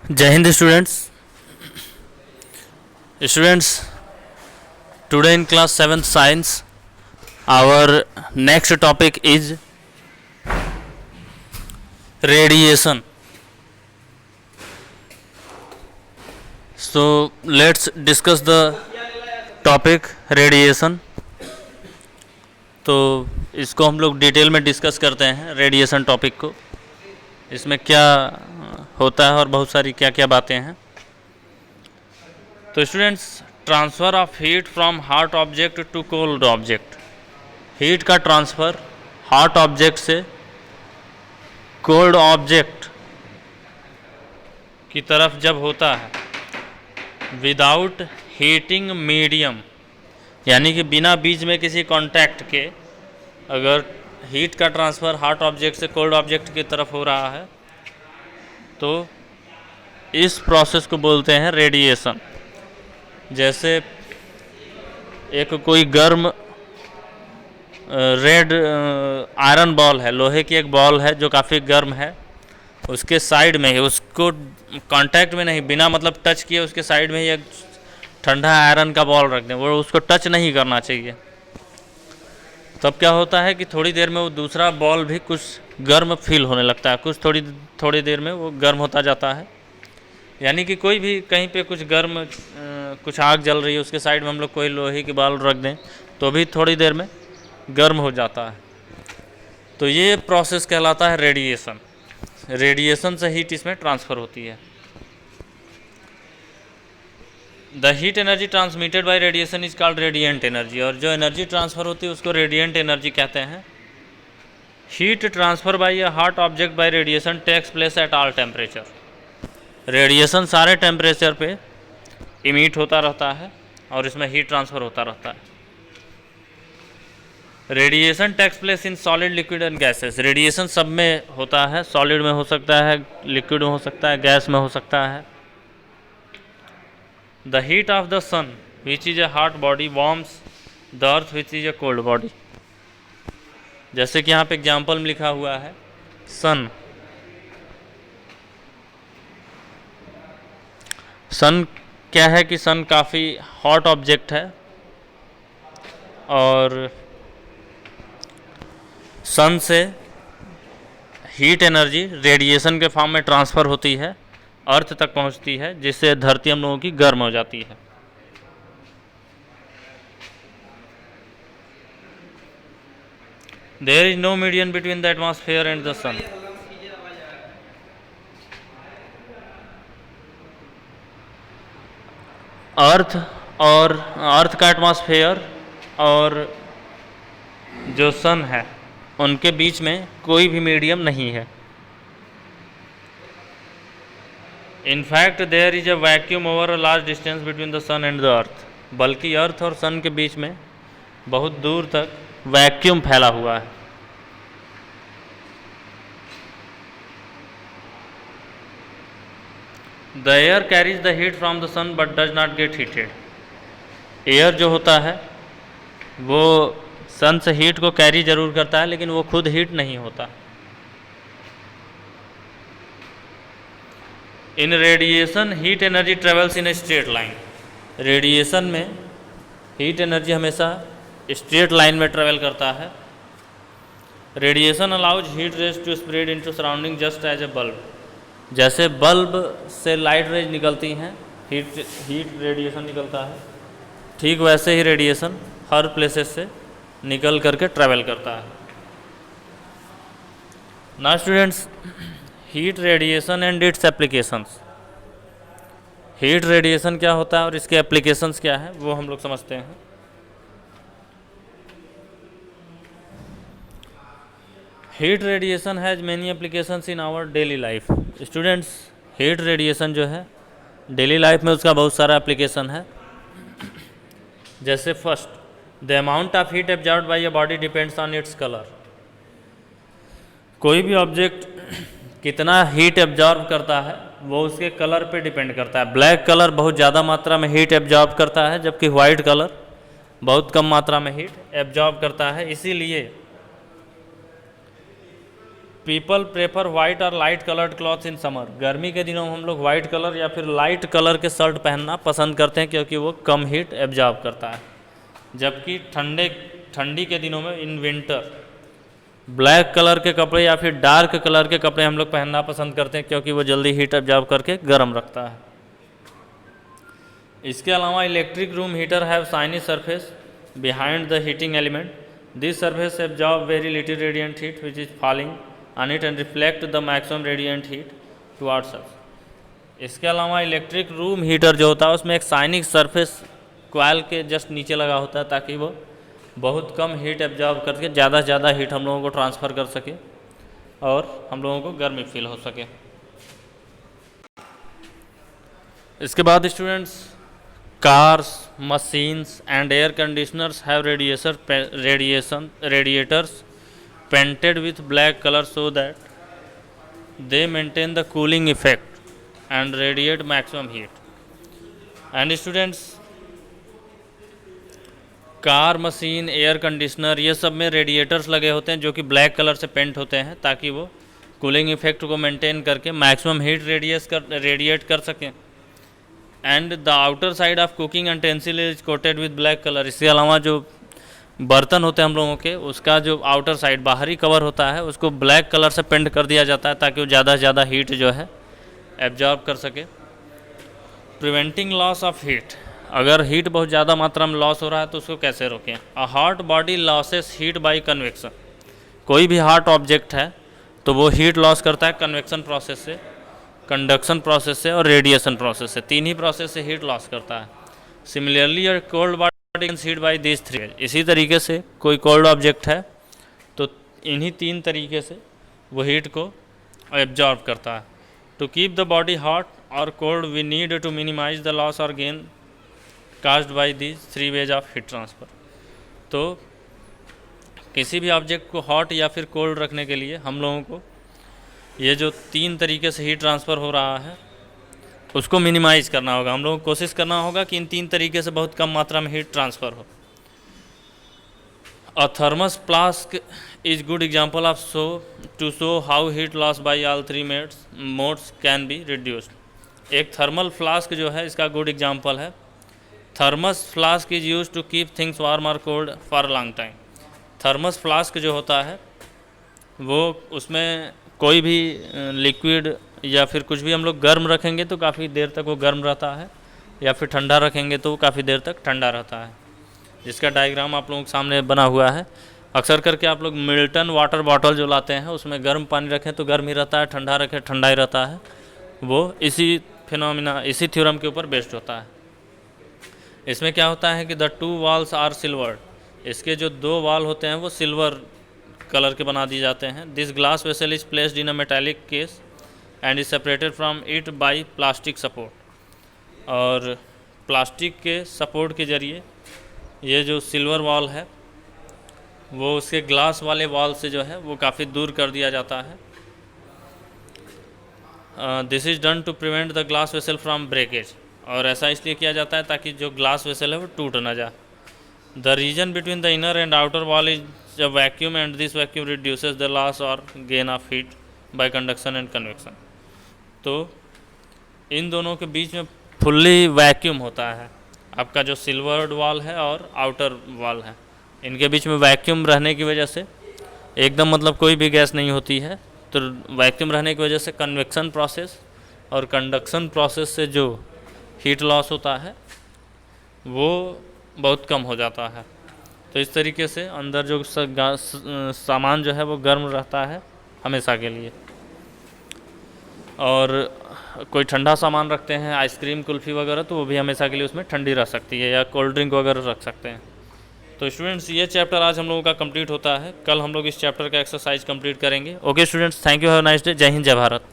जय Hind students. Today in class 7th science our next topic is radiation. So let's discuss the topic radiation. तो इसको हम लोग detail में डिस्कस करते हैं रेडिएशन टॉपिक को, इसमें क्या होता है और बहुत सारी क्या क्या बातें हैं। तो students, transfer of heat from hot object to cold object, heat का ट्रांसफ़र हॉट ऑब्जेक्ट से कोल्ड ऑब्जेक्ट की तरफ जब होता है विदाउट हीटिंग मीडियम, यानी कि बिना बीच में किसी कांटेक्ट के अगर हीट का ट्रांसफ़र हॉट ऑब्जेक्ट से कोल्ड ऑब्जेक्ट की तरफ हो रहा है तो इस प्रोसेस को बोलते हैं रेडिएशन। जैसे एक कोई गर्म रेड आयरन बॉल है, लोहे की एक बॉल है जो काफ़ी गर्म है, उसके साइड में ही, उसको कांटेक्ट में नहीं, बिना मतलब टच किए उसके साइड में ही एक ठंडा आयरन का बॉल रख दें, वो उसको टच नहीं करना चाहिए। तब क्या होता है कि थोड़ी देर में वो दूसरा बॉल भी कुछ गर्म फील होने लगता है, कुछ थोड़ी देर में वो गर्म होता जाता है। यानी कि कोई भी कहीं पे कुछ गर्म कुछ आग जल रही है, उसके साइड में हम लोग कोई लोहे की बॉल रख दें तो भी थोड़ी देर में गर्म हो जाता है। तो ये प्रोसेस कहलाता है रेडिएशन। रेडिएशन से हीट इसमें ट्रांसफ़र होती है। The heat energy transmitted by radiation is called radiant energy, और जो एनर्जी ट्रांसफ़र होती है उसको रेडिएंट एनर्जी कहते हैं। Heat transfer by a hot object by radiation takes place at all temperature. Radiation सारे टेम्परेचर पे इमिट होता रहता है और इसमें हीट ट्रांसफ़र होता रहता है। Radiation takes place in solid, liquid and gases. Radiation सब में होता है, सॉलिड में हो सकता है, लिक्विड में हो सकता है, गैस में हो सकता है। The heat of the sun which is a hot body warms the earth which is a cold body. जैसे कि यहाँ पे एग्जाम्पल में लिखा हुआ है सन। सन क्या है कि सन काफ़ी हॉट ऑब्जेक्ट है और सन से हीट एनर्जी रेडिएशन के फॉर्म में ट्रांसफ़र होती है, अर्थ तक पहुंचती है, जिससे धरती हम लोगों की गर्म हो जाती है। There is no medium between the atmosphere and the sun. Earth का एटमॉस्फेयर और जो सन है उनके बीच में कोई भी मीडियम नहीं है। In fact there is a vacuum over a large distance between the sun and the earth, बल्कि अर्थ और सन के बीच में बहुत दूर तक वैक्यूम फैला हुआ है। The air carries the heat from the sun but does not get heated. Air जो होता है वो सन से हीट को कैरी जरूर करता है, लेकिन वो खुद हीट नहीं होता। In radiation heat energy travels in a straight line. Radiation में हीट एनर्जी हमेशा स्ट्रेट लाइन में ट्रेवल करता है। Radiation allows heat rays to spread into surrounding just as a bulb. जैसे बल्ब से लाइट रेज निकलती हैं, हीट रेडिएशन निकलता है, ठीक वैसे ही रेडिएशन हर प्लेसेस से निकल करके ट्रैवल करता है। Now students, heat radiation and it's applications. Heat radiation क्या होता है और इसके एप्लीकेशंस क्या है वो हम लोग समझते हैं। Heat radiation has many applications in our daily life. Students, heat radiation जो है डेली लाइफ में उसका बहुत सारा एप्लीकेशन है। जैसे first, the amount of heat absorbed bye a body depends on its colour. कोई भी ऑब्जेक्ट कितना हीट एब्जॉर्ब करता है वो उसके कलर पे डिपेंड करता है। ब्लैक कलर बहुत ज़्यादा मात्रा में हीट एब्जॉर्ब करता है, जबकि वाइट कलर बहुत कम मात्रा में हीट एब्जॉर्ब करता है। इसीलिए पीपल प्रेफर वाइट और light coloured clothes in summer. गर्मी के दिनों में हम लोग वाइट कलर या फिर लाइट कलर के शर्ट पहनना पसंद करते हैं क्योंकि वो कम हीट एब्जॉर्ब करता है। जबकि ठंडी के दिनों में इन विंटर ब्लैक कलर के कपड़े या फिर डार्क कलर के कपड़े हम लोग पहनना पसंद करते हैं क्योंकि वो जल्दी हीट एब्जॉर्ब करके गर्म रखता है। इसके अलावा electric room heater have shiny surface behind the heating element. This surface absorb very little radiant heat which is falling on it and reflect the maximum radiant heat towards अस। इसके अलावा electric room heater जो होता है उसमें एक shining surface coil के just नीचे लगा होता है ताकि वो बहुत कम हीट एब्जॉर्ब करके ज़्यादा से ज़्यादा हीट हम लोगों को ट्रांसफ़र कर सके और हम लोगों को गर्मी फील हो सके। इसके बाद students, cars, machines and air conditioners have radiators painted with black color so that they maintain the cooling effect and radiate maximum heat. And students, car, machine, air conditioner ये सब में रेडिएटर्स लगे होते हैं जो कि ब्लैक कलर से paint होते हैं ताकि वो कूलिंग इफेक्ट को मेंटेन करके मैक्सिमम हीट रेडिएट कर सकें। And the outer side of cooking utensil is coated with black colour. इसके अलावा जो बर्तन होते हैं हम लोगों के उसका जो आउटर साइड बाहरी कवर होता है उसको ब्लैक कलर से पेंट कर दिया जाता है ताकि वो ज़्यादा से ज़्यादा हीट जो है एब्जॉर्ब कर सके। प्रिवेंटिंग लॉस ऑफ हीट, अगर हीट बहुत ज़्यादा मात्रा में लॉस हो रहा है तो उसको कैसे रोकें। A hot body losses heat bye convection. कोई भी हॉट ऑब्जेक्ट है तो वो हीट लॉस करता है कन्वेक्शन प्रोसेस से, कंडक्शन प्रोसेस से और रेडिएशन प्रोसेस से। तीन ही प्रोसेस से हीट लॉस करता है। Similarly a cold body can heat bye this three. इसी तरीके से कोई कोल्ड ऑब्जेक्ट है तो इन्हीं तीन तरीके से वो हीट को एब्जॉर्ब करता है। To keep the body hot और cold we need to minimize the loss और gain caused by this three ways of heat transfer. तो किसी भी ऑब्जेक्ट को हॉट या फिर कोल्ड रखने के लिए हम लोगों को ये जो तीन तरीके से हीट ट्रांसफ़र हो रहा है उसको मिनिमाइज़ करना होगा। हम लोगों को कोशिश करना होगा कि इन तीन तरीके से बहुत कम मात्रा में हीट ट्रांसफ़र हो। A thermos flask is good example of to show how heat loss by all three modes can be reduced. एक थर्मल फ्लास्क जो है इसका गुड एग्जांपल है। Thermos flask is use to keep things warm और cold for long time. Thermos flask जो होता है वो उसमें कोई भी लिक्विड या फिर कुछ भी हम लोग गर्म रखेंगे तो काफ़ी देर तक वो गर्म रहता है या फिर ठंडा रखेंगे तो वो काफ़ी देर तक ठंडा रहता है, जिसका डायग्राम आप लोगों के सामने बना हुआ है। अक्सर करके आप लोग मिल्टन वाटर बॉटल जो लाते हैं उसमें गर्म पानी रखें तो गर्म ही रहता है, ठंडा रखें ठंडा ही रहता है। वो इसी फिनोमिना, इसी थ्योरम के ऊपर बेस्ड होता है। इसमें क्या होता है कि the two walls are silvered. इसके जो दो वॉल होते हैं वो सिल्वर कलर के बना दिए जाते हैं। This glass vessel is placed in a metallic case and is separated from it by plastic support. और प्लास्टिक के सपोर्ट के जरिए ये जो सिल्वर वॉल है वो उसके ग्लास वाले वॉल से जो है वो काफ़ी दूर कर दिया जाता है। This is done to prevent the glass vessel from breakage. और ऐसा इसलिए किया जाता है ताकि जो ग्लास वेसल है वो टूट ना जाए। The region between the inner and outer wall is a vacuum and this vacuum reduces the loss और gain of heat by conduction and convection. तो इन दोनों के बीच में फुल्ली वैक्यूम होता है। आपका जो सिल्वर्ड वॉल है और आउटर वॉल है इनके बीच में वैक्यूम रहने की वजह से एकदम मतलब कोई भी गैस नहीं होती है। तो वैक्यूम रहने की वजह से कन्वेक्शन प्रोसेस और कंडक्शन प्रोसेस से जो हीट लॉस होता है वो बहुत कम हो जाता है। तो इस तरीके से अंदर जो सामान जो है वो गर्म रहता है हमेशा के लिए। और कोई ठंडा सामान रखते हैं, आइसक्रीम, कुल्फ़ी वगैरह, तो वो भी हमेशा के लिए उसमें ठंडी रह सकती है, या कोल्ड ड्रिंक वगैरह रख सकते हैं। तो स्टूडेंट्स ये चैप्टर आज हम लोगों का कंप्लीट होता है। कल हम लोग इस चैप्टर का एक्सरसाइज कंप्लीट करेंगे। Okay students, thank you, have a nice day. जय हिंद, जय भारत।